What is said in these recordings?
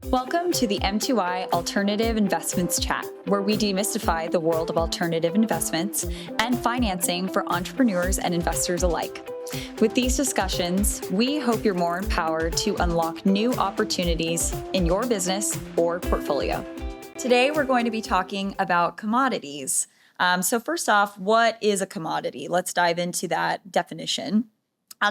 Welcome to the M2I Alternative Investments Chat, where we demystify the world of alternative investments and financing for entrepreneurs and investors alike. With these discussions, we hope you're more empowered to unlock new opportunities in your business or portfolio. Today, we're going to be talking about commodities. So first off, what is a commodity? Let's dive into that definition.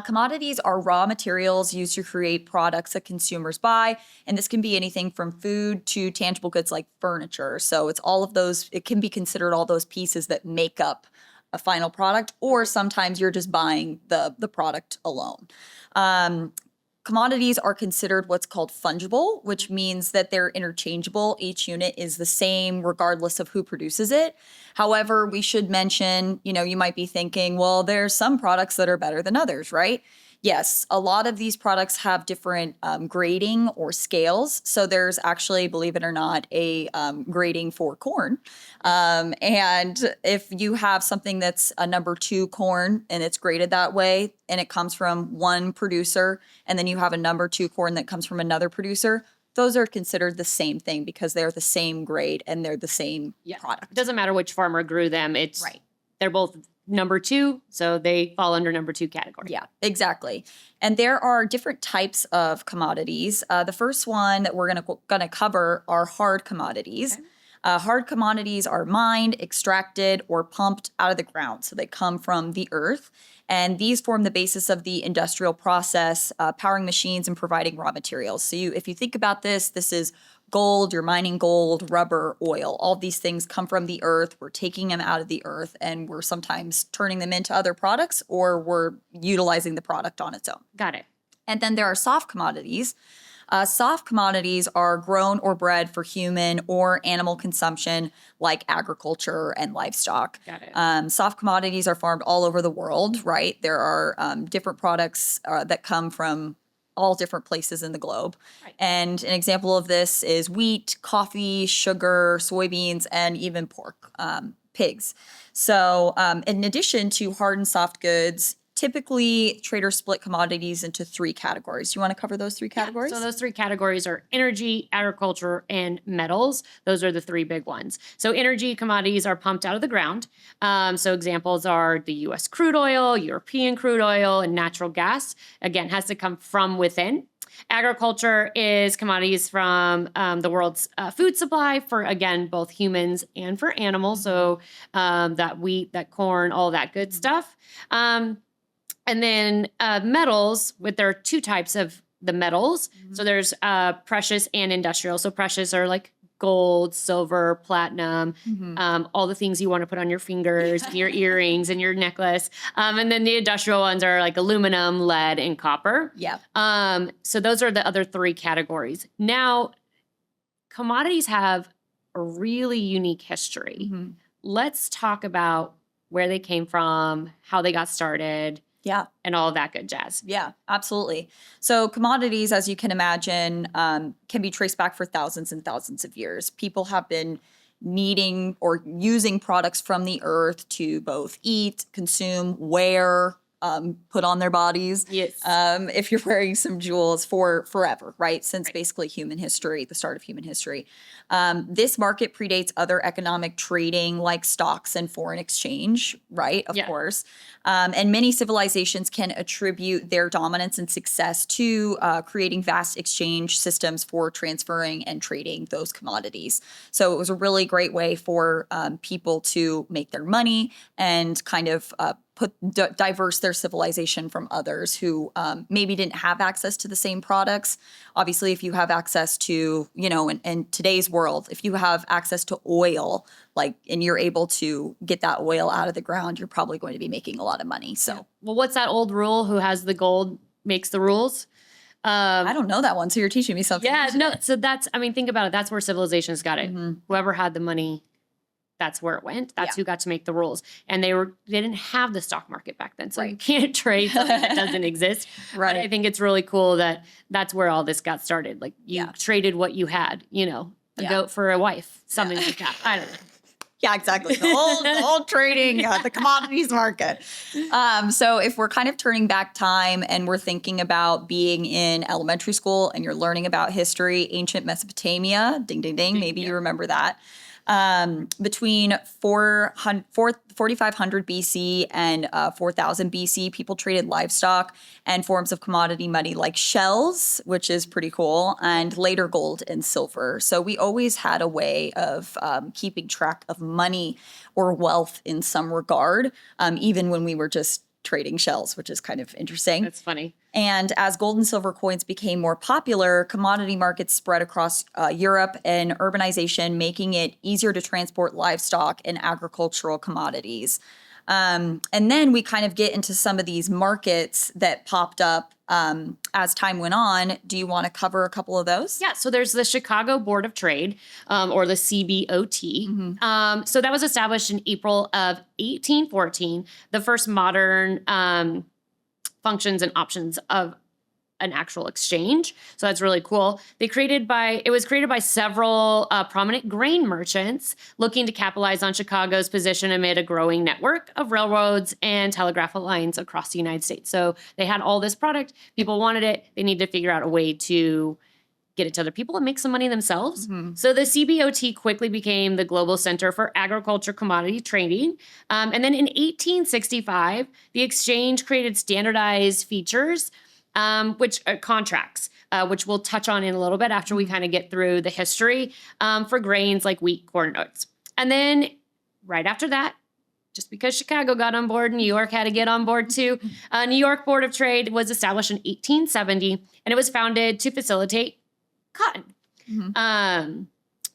Commodities are raw materials used to create products that consumers buy, and this can be anything from food to tangible goods like furniture. So it's all of those, it can be considered all those pieces that make up a final product, or sometimes you're just buying the product alone. Commodities are considered what's called fungible, which means that they're interchangeable. Each unit is the same regardless of who produces it. However, we should mention, you might be thinking, well, there's some products that are better than others, right? Yes, a lot of these products have different grading or scales. So there's actually, believe it or not, a grading for corn. And if you have something that's a number 2 corn and it's graded that way, and it comes from one producer, and then you have a number 2 corn that comes from another producer, those are considered the same thing because they're the same grade and they're the same product. It doesn't matter which farmer grew them. It's right. They're both number 2, so they fall under number 2 category. Yeah, exactly. And there are different types of commodities. The first one that we're gonna cover are hard commodities. Okay. Hard commodities are mined, extracted, or pumped out of the ground. So they come from the earth. And these form the basis of the industrial process, powering machines and providing raw materials. So if you think about this is gold, you're mining gold, rubber, oil. All these things come from the earth. We're taking them out of the earth and we're sometimes turning them into other products, or we're utilizing the product on its own. Got it. And then there are soft commodities. Soft commodities are grown or bred for human or animal consumption, like agriculture and livestock. Got it. Soft commodities are farmed all over the world, right? There are different products that come from all different places in the globe. Right. And an example of this is wheat, coffee, sugar, soybeans, and even pork, pigs. So in addition to hard and soft goods, typically traders split commodities into 3 categories. Do you want to cover those 3 categories? So those 3 categories are energy, agriculture, and metals. Those are the 3 big ones. So energy commodities are pumped out of the ground. So examples are the U.S. crude oil, European crude oil, and natural gas. Again, has to come from within. Agriculture is commodities from the world's food supply for, again, both humans and for animals. So that wheat, that corn, all that good stuff. And then metals, there are 2 types of the metals. Mm-hmm. So there's precious and industrial. So precious are like gold, silver, platinum, all the things you want to put on your fingers, your earrings, and your necklace. And then the industrial ones are like aluminum, lead, and copper. Yeah. So those are the other 3 categories. Now, commodities have a really unique history. Mm-hmm. Let's talk about where they came from, how they got started. Yeah. And all of that good jazz. Yeah, absolutely. So commodities, as you can imagine, can be traced back for thousands and thousands of years. People have been needing or using products from the earth to both eat, consume, wear, put on their bodies. Yes. If you're wearing some jewels for forever, right? Since basically human history, the start of human history. This market predates other economic trading like stocks and foreign exchange, right? Of course. And many civilizations can attribute their dominance and success to creating vast exchange systems for transferring and trading those commodities. So it was a really great way for people to make their money and kind of diverse their civilization from others who maybe didn't have access to the same products. Obviously, if you have access to, in today's world, if you have access to oil, and you're able to get that oil out of the ground, you're probably going to be making a lot of money. So, yeah. Well, what's that old rule? Who has the gold makes the rules. I don't know that one. So you're teaching me something. Yeah, no. So think about it. That's where civilizations got it. Mm-hmm. Whoever had the money, that's where it went. That's who got to make the rules. And they didn't have the stock market back then. So you can't trade something that doesn't exist. Right. But I think it's really cool that that's where all this got started. You traded what you had, a goat for a wife, something like that. I don't know. Yeah, exactly. The whole trading, the commodities market. So if we're kind of turning back time and we're thinking about being in elementary school and you're learning about history, ancient Mesopotamia, ding, ding, ding, maybe you remember that. Between 4,500 BC and 4,000 BC, people traded livestock and forms of commodity money like shells, which is pretty cool, and later gold and silver. So we always had a way of keeping track of money or wealth in some regard, even when we were just trading shells, which is kind of interesting. That's funny. And as gold and silver coins became more popular, commodity markets spread across Europe and urbanization, making it easier to transport livestock and agricultural commodities. And then we kind of get into some of these markets that popped up as time went on. Do you want to cover a couple of those? Yeah, so there's the Chicago Board of Trade, or the CBOT. So that was established in April of 1814, the first modern functions and options of an actual exchange. So that's really cool. It was created by several prominent grain merchants looking to capitalize on Chicago's position amid a growing network of railroads and telegraph lines across the United States. So they had all this product, people wanted it, they needed to figure out a way to get it to other people and make some money themselves. So the CBOT quickly became the global center for agriculture commodity trading. And then in 1865, the exchange created standardized features, which contracts, which we'll touch on in a little bit after we kind of get through the history, for grains like wheat, corn, and oats. And then right after that, just because Chicago got on board, New York had to get on board too. New York Board of Trade was established in 1870, and it was founded to facilitate cotton.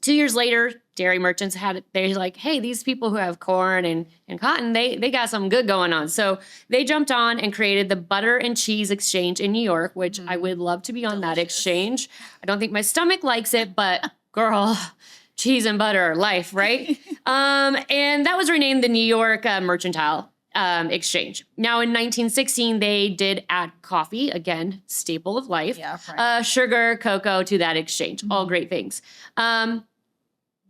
2 years later, dairy merchants they're like, hey, these people who have corn and cotton, they got something good going on. So they jumped on and created the Butter and Cheese Exchange in New York, which I would love to be on that exchange. I don't think my stomach likes it, but girl, cheese and butter are life, right? And that was renamed the New York Mercantile Exchange. Now in 1916, they did add coffee, again, staple of life, sugar, cocoa to that exchange, all great things.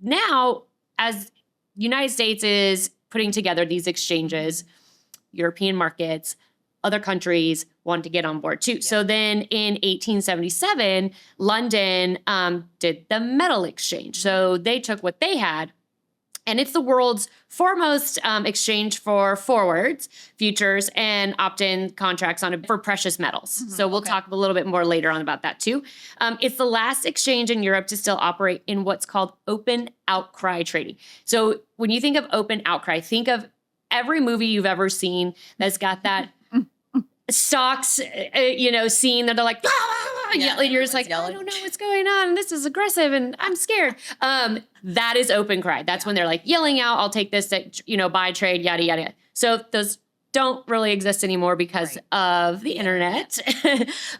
Now, as United States is putting together these exchanges, European markets, other countries want to get on board too. So then in 1877, London did the metal exchange. So they took what they had, and it's the world's foremost exchange for forwards, futures, and opt-in contracts for precious metals. So we'll talk a little bit more later on about that too. It's the last exchange in Europe to still operate in what's called open outcry trading. So when you think of open outcry, think of every movie you've ever seen that's got that stocks, scene that they're like, yelling. You're just like, yelling. I don't know what's going on. This is aggressive and I'm scared. That is open cry. That's when they're like yelling out, I'll take this, buy, trade, yada, yada, yada. So those don't really exist anymore because of the internet.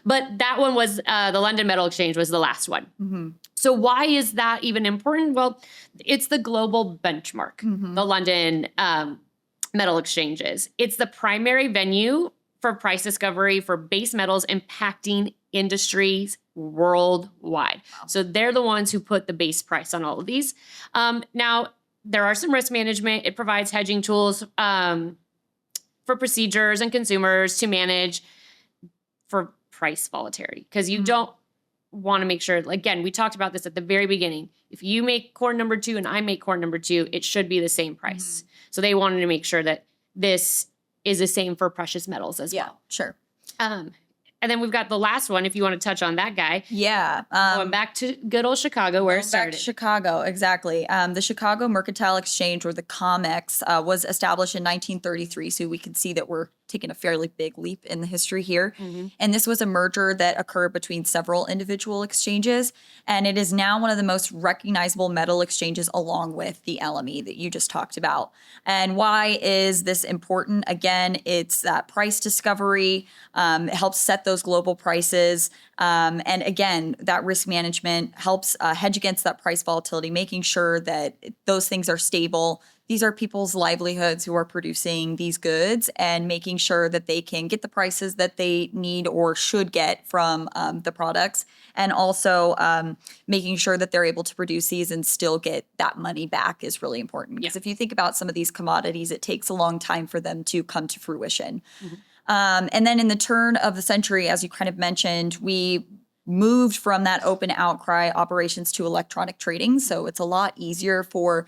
But that one was, the London Metal Exchange was the last one. So why is that even important? Well, it's the global benchmark, the London Metal Exchanges. It's the primary venue for price discovery for base metals impacting industries worldwide. Wow. So they're the ones who put the base price on all of these. Now, there are some risk management. It provides hedging tools for procedures and consumers to manage for price volatility, because you don't want to make sure, again, we talked about this at the very beginning. If you make corn number 2 and I make corn number 2, it should be the same price. So they wanted to make sure that this is the same for precious metals as well. Sure. And then we've got the last one, if you want to touch on that guy. Yeah. Going back to good old Chicago, where it started. Back to Chicago, exactly. The Chicago Mercantile Exchange, or the COMEX, was established in 1933. So we can see that we're taking a fairly big leap in the history here. And this was a merger that occurred between several individual exchanges. And it is now one of the most recognizable metal exchanges, along with the LME that you just talked about. And why is this important? Again, it's that price discovery. It helps set those global prices. And again, that risk management helps hedge against that price volatility, making sure that those things are stable these are people's livelihoods who are producing these goods and making sure that they can get the prices that they need or should get from the products, and also making sure that they're able to produce these and still get that money back is really important. Because if you think about some of these commodities, it takes a long time for them to come to fruition. And then in the turn of the century, as you kind of mentioned, we moved from that open outcry operations to electronic trading. So it's a lot easier for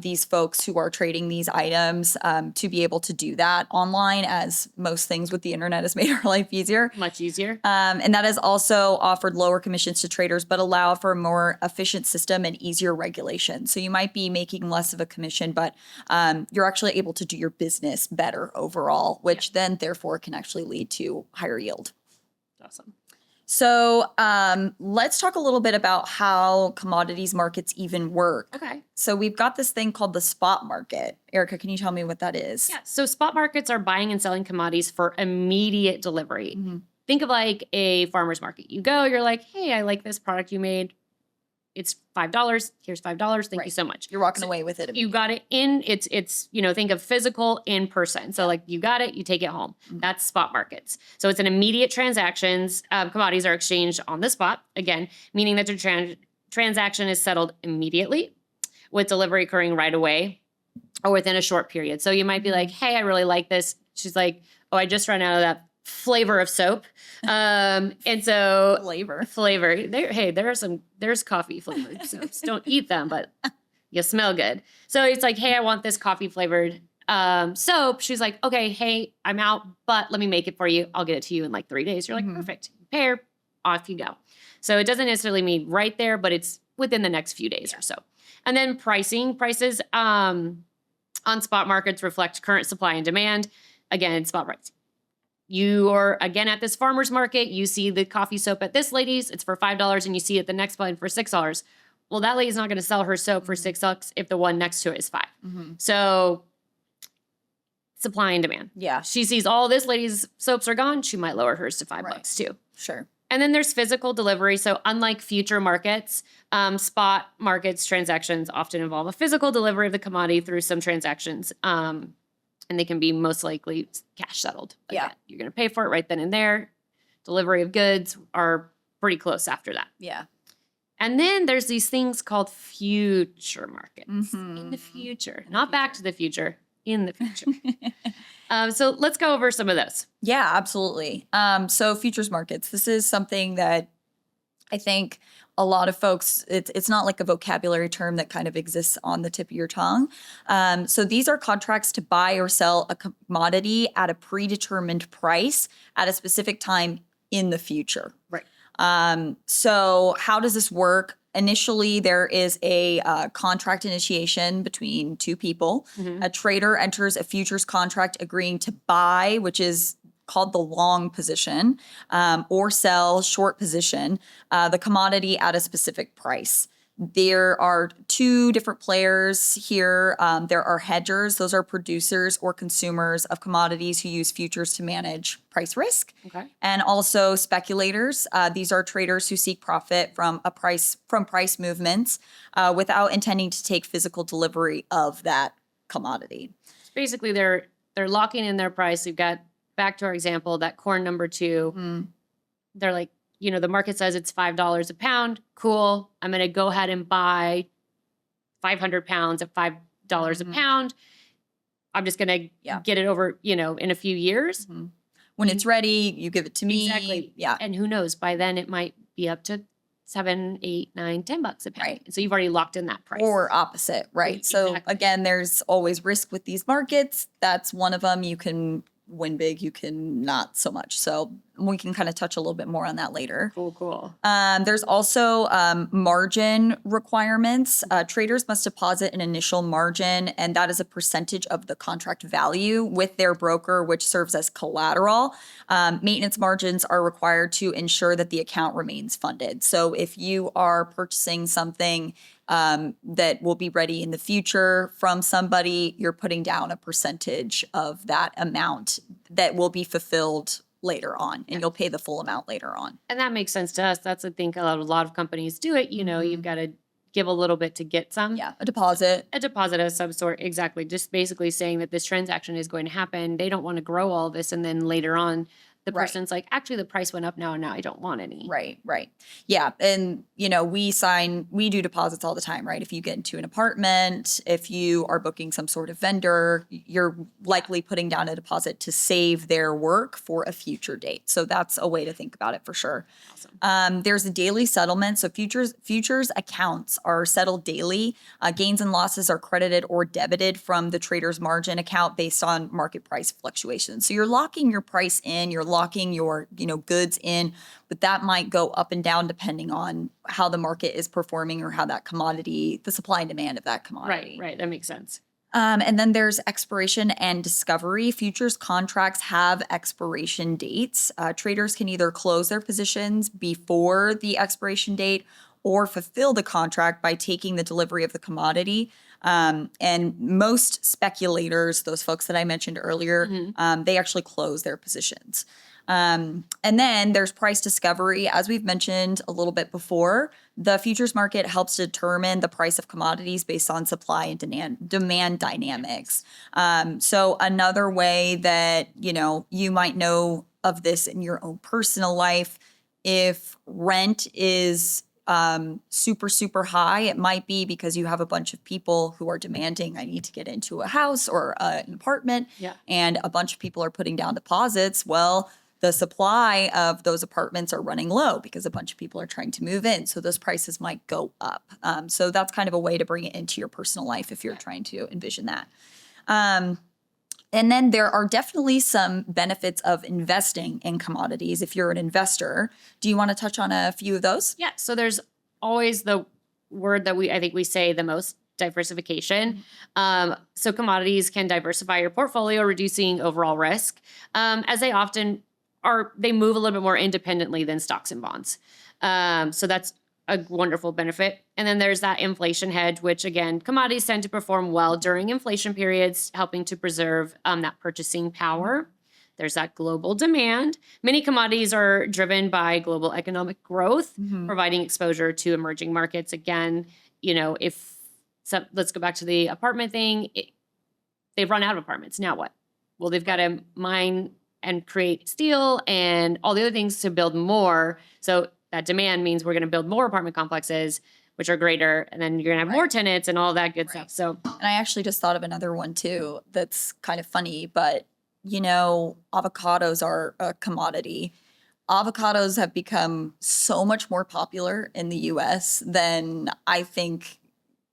these folks who are trading these items to be able to do that online, as most things with the internet has made our life easier. Much easier. And that has also offered lower commissions to traders, but allow for a more efficient system and easier regulation. So you might be making less of a commission, but you're actually able to do your business better overall, which then therefore can actually lead to higher yield. Awesome. So let's talk a little bit about how commodities markets even work. Okay. So we've got this thing called the spot market. Erica, can you tell me what that is? Yeah. So spot markets are buying and selling commodities for immediate delivery. Think of like a farmer's market. You go, you're like, hey, I like this product you made. It's $5. Here's $5. Thank you so much. You're walking away with it. You got it in. It's think of physical in person. So like you got it, you take it home. That's spot markets. So it's an immediate transactions. Commodities are exchanged on the spot, again, meaning that the transaction is settled immediately, with delivery occurring right away or within a short period. So you might be like, hey, I really like this. She's like, oh, I just ran out of that flavor of soap. And so flavor there's coffee flavored soaps. Don't eat them, but you smell good. So it's like, hey, I want this coffee flavored soap. She's like, okay, hey, I'm out, but let me make it for you. I'll get it to you in like 3 days. You're like, perfect. Pay her, off you go. So it doesn't necessarily mean right there, but it's within the next few days or so. And then prices on spot markets reflect current supply and demand. Again, spot pricing. You are, again, at this farmer's market, you see the coffee soap at this lady's, it's for $5, and you see it at the next one for $6. Well, that lady's not going to sell her soap for $6 if the one next to it is $5. So supply and demand. Yeah. She sees all this lady's soaps are gone, she might lower hers to $5 too. Sure. And then there's physical delivery. So unlike future markets, spot markets transactions often involve a physical delivery of the commodity through some transactions. And they can be most likely cash settled. Again, you're going to pay for it right then and there. Delivery of goods are pretty close after that. Yeah. And then there's these things called future markets in the future. Not back to the future, in the future. So let's go over some of those. Yeah, absolutely. So futures markets, this is something that I think a lot of folks, it's not like a vocabulary term that kind of exists on the tip of your tongue. So these are contracts to buy or sell a commodity at a predetermined price at a specific time in the future. Right. So how does this work? Initially, there is a contract initiation between two people. A trader enters a futures contract agreeing to buy, which is called the long position, or sell, short position, the commodity at a specific price. There are two different players here. There are hedgers. Those are producers or consumers of commodities who use futures to manage price risk. Okay. And also speculators. These are traders who seek profit from price movements without intending to take physical delivery of that commodity. Basically, they're locking in their price. You've got, back to our example, that corn number 2. They're like, the market says it's $5 a pound. Cool. I'm going to go ahead and buy 500 pounds at $5 a pound. I'm just going to get it over, in a few years. When it's ready, you give it to me. Exactly. Yeah. And who knows, by then it might be up to $7, $8, $9, $10 a pound. Right. And so you've already locked in that price. Or opposite, right? So again, there's always risk with these markets. That's one of them. You can win big, you can not so much. So we can kind of touch a little bit more on that later. Cool. There's also margin requirements. Traders must deposit an initial margin, and that is a percentage of the contract value with their broker, which serves as collateral. Maintenance margins are required to ensure that the account remains funded. So if you are purchasing something that will be ready in the future from somebody, you're putting down a percentage of that amount that will be fulfilled later on, and you'll pay the full amount later on. And that makes sense to us. That's, I think, a lot of companies do it. You've got to give a little bit to get some. Yeah, a deposit. A deposit of some sort, exactly. Just basically saying that this transaction is going to happen. They don't want to grow all this, and then later on, the Right. person's like, actually, the price went up now, and now I don't want any. Right, right. Yeah. And, we do deposits all the time, right? If you get into an apartment, if you are booking some sort of vendor, you're likely putting down a deposit to save their work for a future date. So that's a way to think about it for sure. Awesome. There's a daily settlement. So futures accounts are settled daily. Gains and losses are credited or debited from the trader's margin account based on market price fluctuations. So you're locking your price in, you're locking your, goods in, but that might go up and down depending on how the market is performing or how that commodity, the supply and demand of that commodity. Right. That makes sense. And then there's expiration and discovery. Futures contracts have expiration dates. Traders can either close their positions before the expiration date or fulfill the contract by taking the delivery of the commodity. And most speculators, those folks that I mentioned earlier, they actually close their positions. And then there's price discovery. As we've mentioned a little bit before, the futures market helps determine the price of commodities based on supply and demand dynamics. So another way that, you might know of this in your own personal life, if rent is super, super high, it might be because you have a bunch of people who are demanding, I need to get into a house or an apartment, and a bunch of people are putting down deposits. Well, the supply of those apartments are running low because a bunch of people are trying to move in. So those prices might go up. So that's kind of a way to bring it into your personal life if you're trying to envision that. And then there are definitely some benefits of investing in commodities if you're an investor. Do you want to touch on a few of those? Yeah. So there's always the word that I think we say the most, diversification. So commodities can diversify your portfolio, reducing overall risk, as they often they move a little bit more independently than stocks and bonds. So that's a wonderful benefit. And then there's that inflation hedge, which again, commodities tend to perform well during inflation periods, helping to preserve that purchasing power. There's that global demand. Many commodities are driven by global economic growth, providing exposure to emerging markets. Again, let's go back to the apartment thing. They've run out of apartments. Now what? Well, they've got to mine and create steel and all the other things to build more. So that demand means we're going to build more apartment complexes, which are greater, and then you're going to have more tenants and all that good stuff. So, and I actually just thought of another one too that's kind of funny, but avocados are a commodity. Avocados have become so much more popular in the US than I think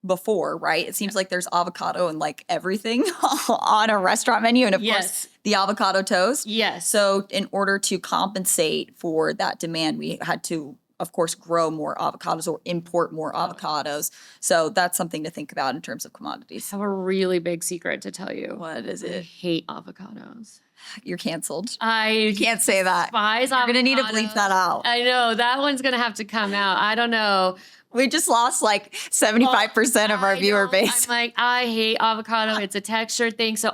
before, right? It seems like there's avocado in like everything on a restaurant menu. And of course, the avocado toast. Yes. So in order to compensate for that demand, we had to, of course, grow more avocados or import more avocados. So that's something to think about in terms of commodities. I have a really big secret to tell you. What is I it? hate avocados. You're canceled. I can't say that. Despise You're avocados. going to need to bleep that out. I know. That one's going to have to come out. I don't know. We just lost like 75% of our viewer base. I'm like, I hate avocado. It's a texture thing. So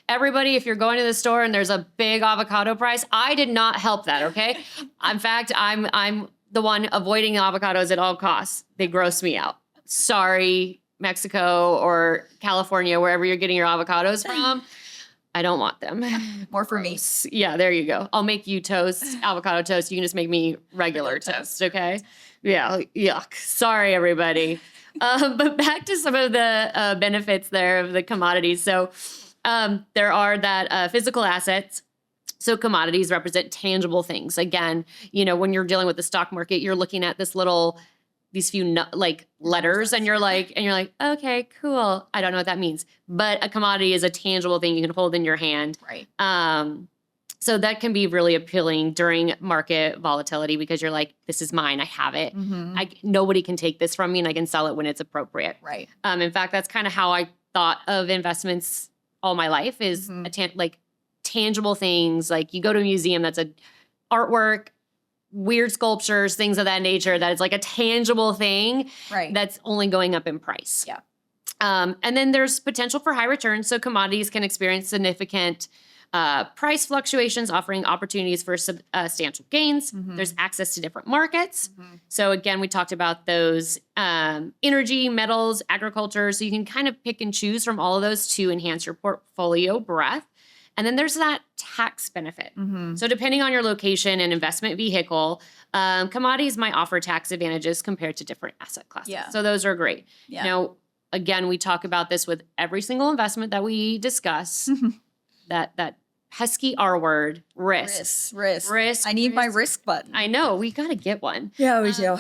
everybody, if you're going to the store and there's a big avocado price, I did not help that, okay? In fact, I'm the one avoiding avocados at all costs. They gross me out. Sorry, Mexico or California, wherever you're getting your avocados from. I don't want them. More for me. Yeah, there you go. I'll make you toast, avocado toast. You can just make me regular toast, okay? Yeah, yuck. Sorry, everybody. But back to some of the benefits there of the commodities. So there are that physical assets. So commodities represent tangible things. Again, when you're dealing with the stock market, you're looking at these few letters and you're like, okay, cool. I don't know what that means. But a commodity is a tangible thing you can hold in your hand. Right. So that can be really appealing during market volatility because you're like, this is mine. I have it. Nobody can take this from me and I can sell it when it's appropriate. Right. In fact, that's kind of how I thought of investments all my life is tangible things. Like you go to a museum that's a artwork, weird sculptures, things of that nature, that is like a tangible thing that's only going up in price. Yeah. And then there's potential for high returns. So commodities can experience significant price fluctuations offering opportunities for substantial gains. There's access to different markets. So again, we talked about those energy, metals, agriculture. So you can kind of pick and choose from all of those to enhance your portfolio breadth. And then there's that tax benefit. So depending on your location and investment vehicle, commodities might offer tax advantages compared to different asset classes. Yeah. So those are great. Yeah. Now, again, we talk about this with every single investment that we discuss. That pesky R word, risk. Risk. I need my risk button. I know. We got to get one. Yeah, we do.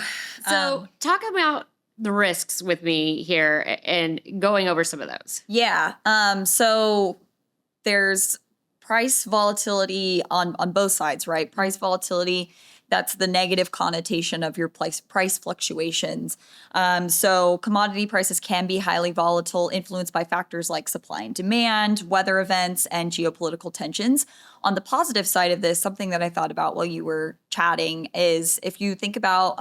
So talk about the risks with me here and going over some of those. Yeah. So there's price volatility on both sides, right? Price volatility, that's the negative connotation of your price fluctuations. So commodity prices can be highly volatile, influenced by factors like supply and demand, weather events, and geopolitical tensions. On the positive side of this, something that I thought about while you were chatting is if you think about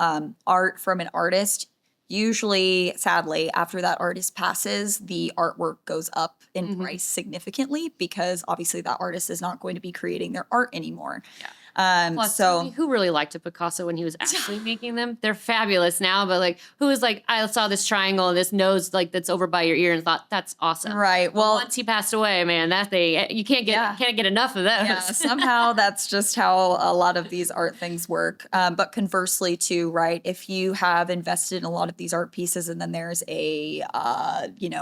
art from an artist, usually, sadly, after that artist passes, the artwork goes up in price significantly because obviously that artist is not going to be creating their art anymore. Yeah. Plus, who really liked a Picasso when he was actually making them? They're fabulous now, but like, who was like, I saw this triangle and this nose like that's over by your ear and thought that's awesome. Right. Well, once he passed away, man, you can't get enough of those. Yeah, somehow that's just how a lot of these art things work. But conversely, too, right? If you have invested in a lot of these art pieces and then there's a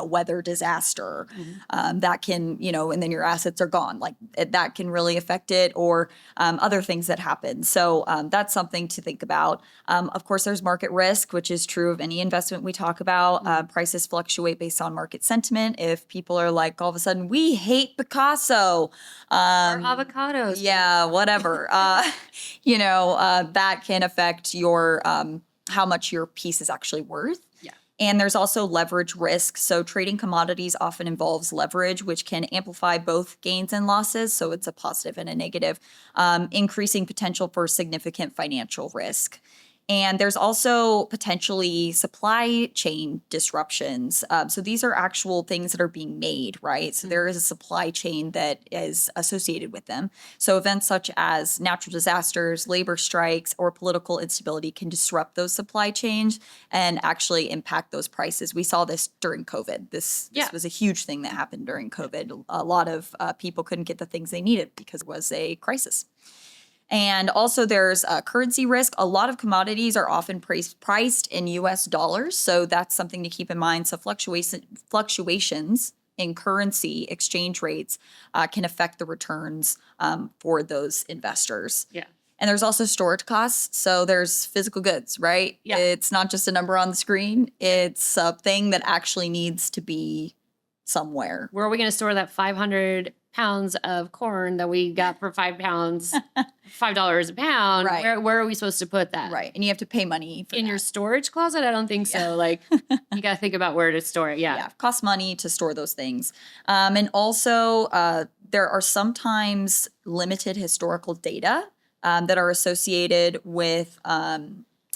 weather disaster, that can and then your assets are gone. Like that can really affect it, or other things that happen. So that's something to think about. Of course, there's market risk, which is true of any investment we talk about. Prices fluctuate based on market sentiment. If people are like, all of a sudden, we hate Picasso. Or avocados. Yeah, whatever. That can affect your how much your piece is actually worth. Yeah. And there's also leverage risk. So trading commodities often involves leverage, which can amplify both gains and losses. So it's a positive and a negative, increasing potential for significant financial risk. And there's also potentially supply chain disruptions. So these are actual things that are being made, right? So there is a supply chain that is associated with them. So events such as natural disasters, labor strikes, or political instability can disrupt those supply chains and actually impact those prices. We saw this during COVID. This was a huge thing that happened during COVID. A lot of people couldn't get the things they needed because it was a crisis. And also there's currency risk. A lot of commodities are often priced in US dollars. So that's something to keep in mind. So fluctuations in currency exchange rates can affect the returns for those investors. Yeah. And there's also storage costs. So there's physical goods, right? Yeah. It's not just a number on the screen. It's a thing that actually needs to be somewhere. Where are we going to store that 500 pounds of corn that we got for $5 a pound? Right. Where are we supposed to put that? Right. And you have to pay money for In that. your storage closet? I don't think so. Like, you got to think about where to store it. Yeah. It costs money to store those things. And also, there are sometimes limited historical data that are associated with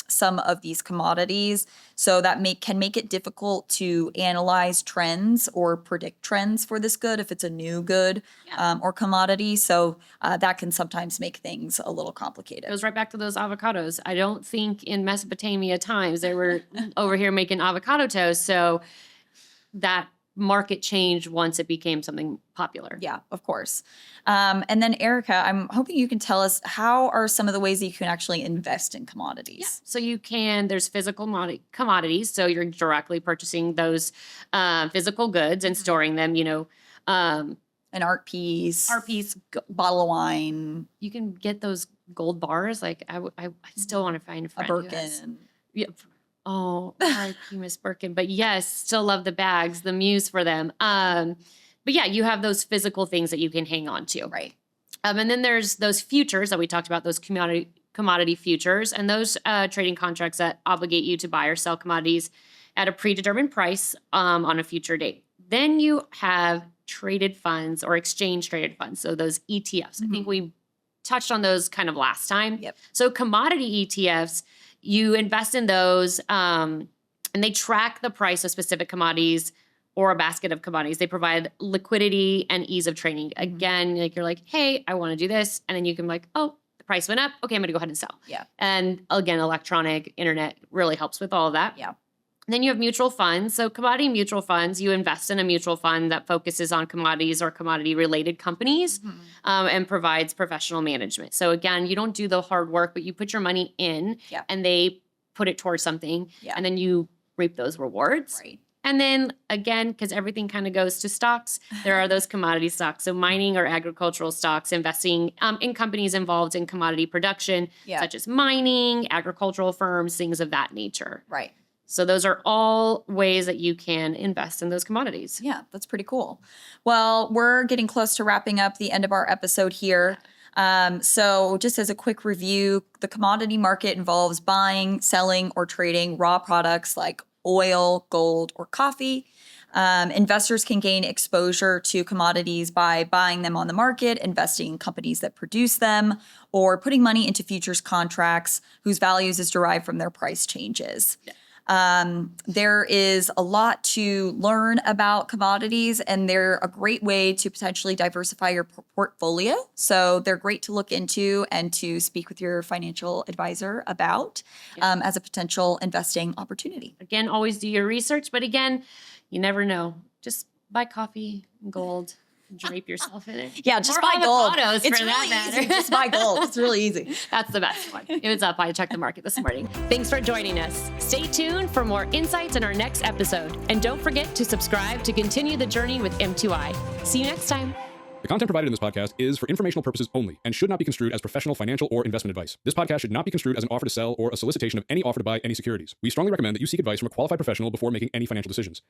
some of these commodities. So that can make it difficult to analyze trends or predict trends for this good if it's a new good or commodity. So that can sometimes make things a little complicated. It goes right back to those avocados. I don't think in Mesopotamia times they were over here making avocado toast. So that market changed once it became something popular. Yeah, of course. And then Erica, I'm hoping you can tell us how are some of the ways that you can actually invest in commodities? Yeah. So there's physical commodities. So you're directly purchasing those physical goods and storing them, An art piece, bottle of wine. You can get those gold bars. Like I still want to find a friend who has- Birkin. Yeah. Oh, R.I.P. Miss Birkin. But yes, still love the bags, the muse for them. But yeah, you have those physical things that you can hang on to. Right. And then there's those futures that we talked about, those commodity futures, and those trading contracts that obligate you to buy or sell commodities at a predetermined price on a future date. Then you have traded funds or exchange traded funds. So those ETFs. I think we touched on those kind of last time. Yep. So commodity ETFs, you invest in those and they track the price of specific commodities or a basket of commodities. They provide liquidity and ease of trading. Again, like you're like, hey, I want to do this. And then you can be like, oh, the price went up. Okay, I'm going to go ahead and sell. Yeah. And again, electronic internet really helps with all of that. Yeah. Then you have mutual funds. So commodity mutual funds, you invest in a mutual fund that focuses on commodities or commodity related companies and provides professional management. So again, you don't do the hard work, but you put your money in and they put it towards something and then you reap those rewards. Right. And then again, because everything kind of goes to stocks, there are those commodity stocks. So mining or agricultural stocks, investing in companies involved in commodity production, such as mining, agricultural firms, things of that nature. Right. So those are all ways that you can invest in those commodities. Yeah, that's pretty cool. Well, we're getting close to wrapping up the end of our episode here. So just as a quick review, the commodity market involves buying, selling, or trading raw products like oil, gold, or coffee. Investors can gain exposure to commodities by buying them on the market, investing in companies that produce them, or putting money into futures contracts whose values is derived from their price changes. There is a lot to learn about commodities, and they're a great way to potentially diversify your portfolio. So they're great to look into and to speak with your financial advisor about as a potential investing opportunity. Again, always do your research, but again, you never know. Just buy coffee and gold. Drape yourself in it. Yeah, just or buy gold. It's really easy. Just buy gold. It's really easy. That's the best one. It was up. I checked the market this morning. Thanks for joining us. Stay tuned for more insights in our next episode. And don't forget to subscribe to continue the journey with M2I. See you next time. The content provided in this podcast is for informational purposes only and should not be construed as professional, financial, or investment advice. This podcast should not be construed as an offer to sell or a solicitation of any offer to buy any securities. We strongly recommend that you seek advice from a qualified professional before making any financial decisions.